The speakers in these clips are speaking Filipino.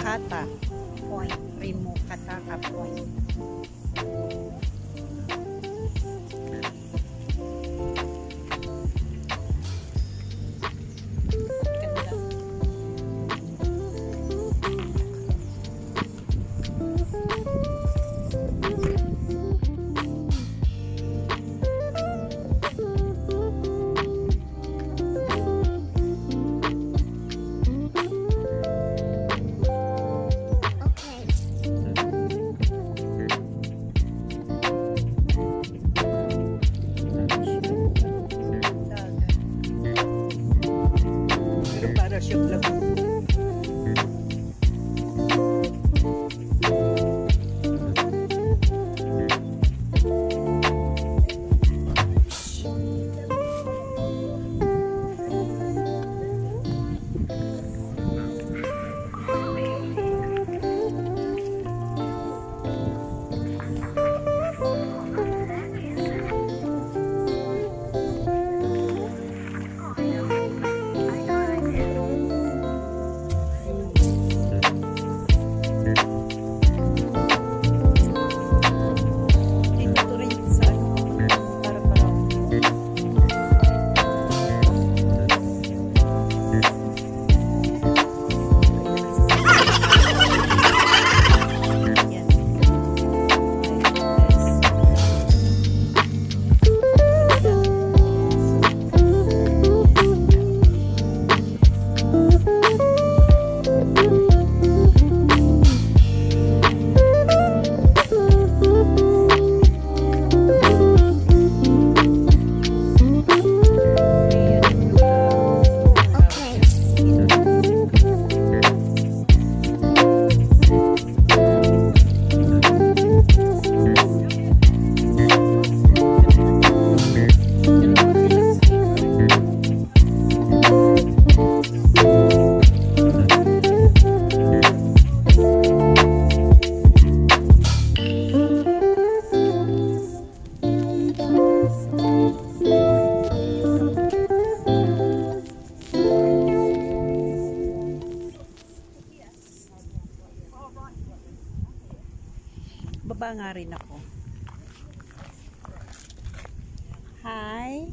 Kata Point. Rimo Kataka Point. Yung labu. Baba nga rin ako. Hi.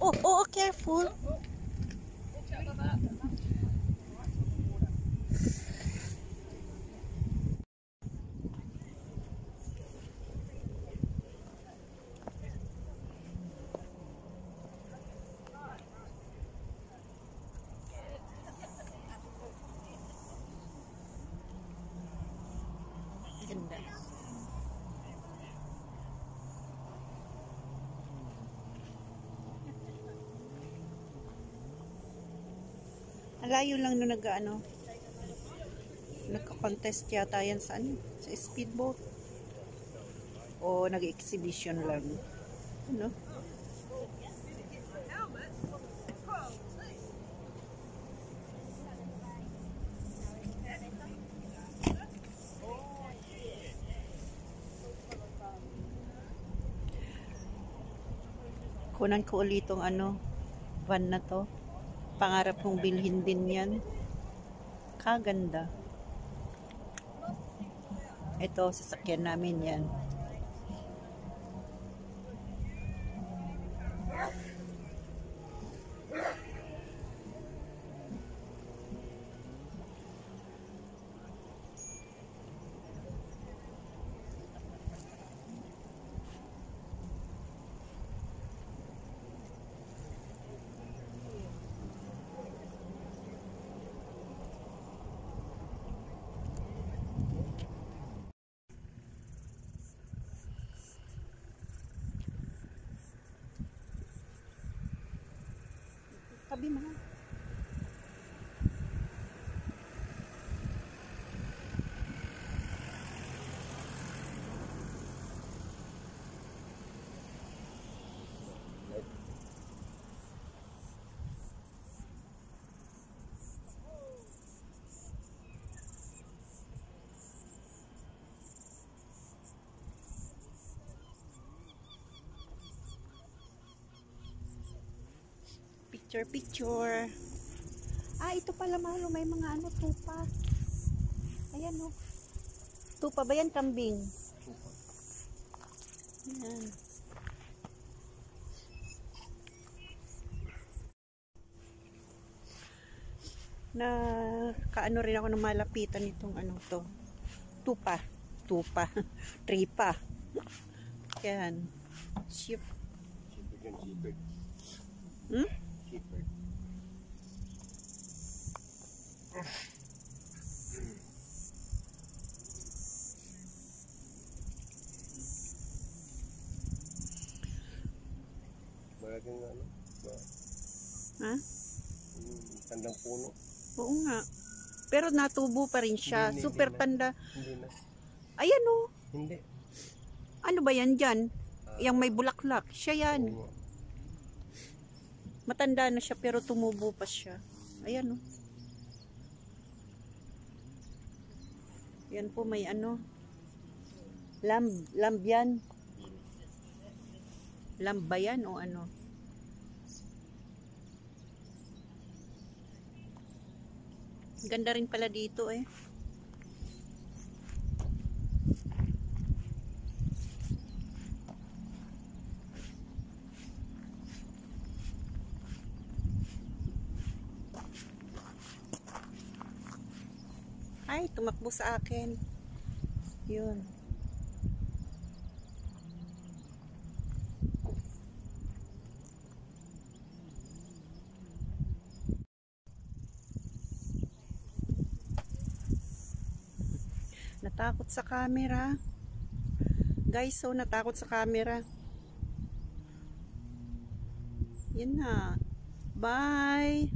Oh, careful. Ganda. Alayo lang nung nagka-contest yata yan sa sa speedboat o nag-exhibition lang, ano. Kunan ko ulit tong van na to. Pangarap kong bilhin din yan. Kaganda. Ito, sasakyan namin yan. Tabi mo. Picture. ito pala mahal. May mga ano, tupa. Ayan o. Tupa ba yan? Kambing. Ayan. Na kaano rin ako ng malapitan itong ano to. Tupa. Tripa. Yan. Sheep. Shepherd. Hmm? Shepherd. Malaking ano? Ha? Tandang puno. Oo nga. Pero natubo pa rin siya. Hindi, Super hindi tanda. Hindi na. Ayan o. Hindi. Ano ba yan dyan? Yang may bulaklak. Siya yan. Matanda na siya pero tumubo pa siya. Ayan o. Yan po may ano. Lamb yan. Lamb ba yan o ano? Ganda rin pala dito eh. Ay, tumakbo sa akin. Yun. Natakot sa camera. Guys, so natakot sa camera. Yan na. Bye!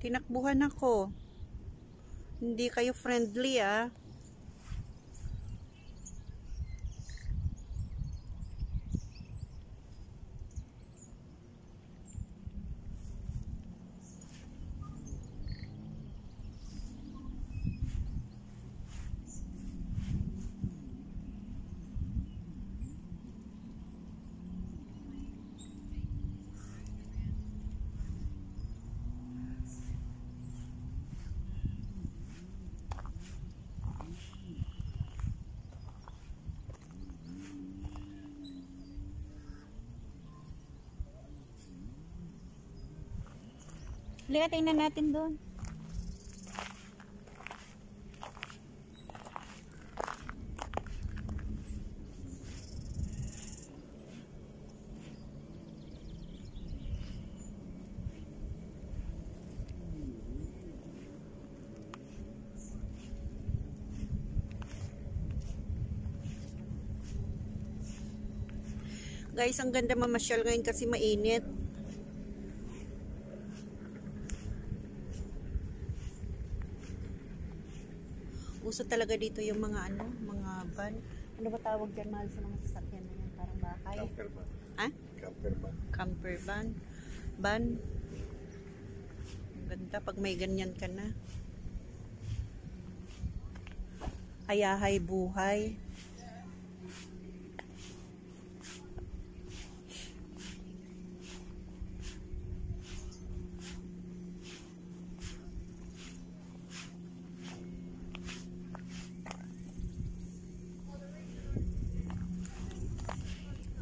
Tinakbuhan ako. Hindi kayo friendly ah. Halika, tingnan natin doon. Guys, ang ganda mamasyal ngayon kasi mainit. Uso talaga dito yung mga ano, mga van. Ano ba tawag dyan, mahal, sa mga sasakyan na yan? Parang bakay. Camper van. Ha? Camper van. Camper van. Van. Ang ganda pag may ganyan ka na. Hayahay buhay.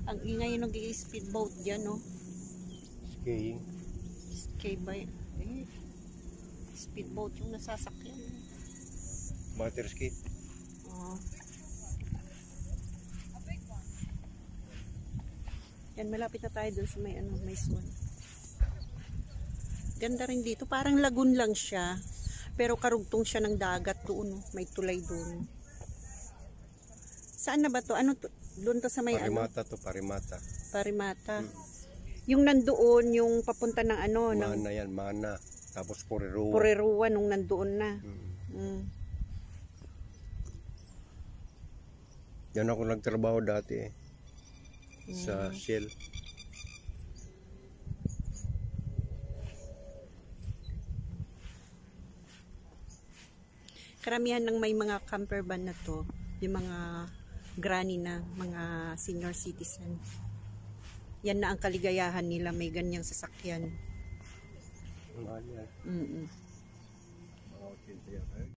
Ang ingay yung nag-i-speedboat dyan, no? Skiing. Ski ba? Speedboat yung nasasakyan. Water ski. Oh. Yan, malapit na tayo dun sa may, ano, may swan. Ganda rin dito. Parang lagoon lang siya. Pero karugtong siya ng dagat doon, no? May tulay doon. Saan na ba to? Ano to? Doon to sa may Parimata ano? to, Parimata. Parimata. Yung nandoon, yung papunta ng ano. Mana yan, Mana. Tapos Puriruwa. Puriruwa nung nandoon na. Yan ako nagtrabaho dati eh. Sa Shell. Karamihan ng may mga camper van na to, yung mga granny na, mga senior citizen. Yan na ang kaligayahan nila, may ganyang sasakyan. Mahal yan. Mm-mm. Mga 80 yan.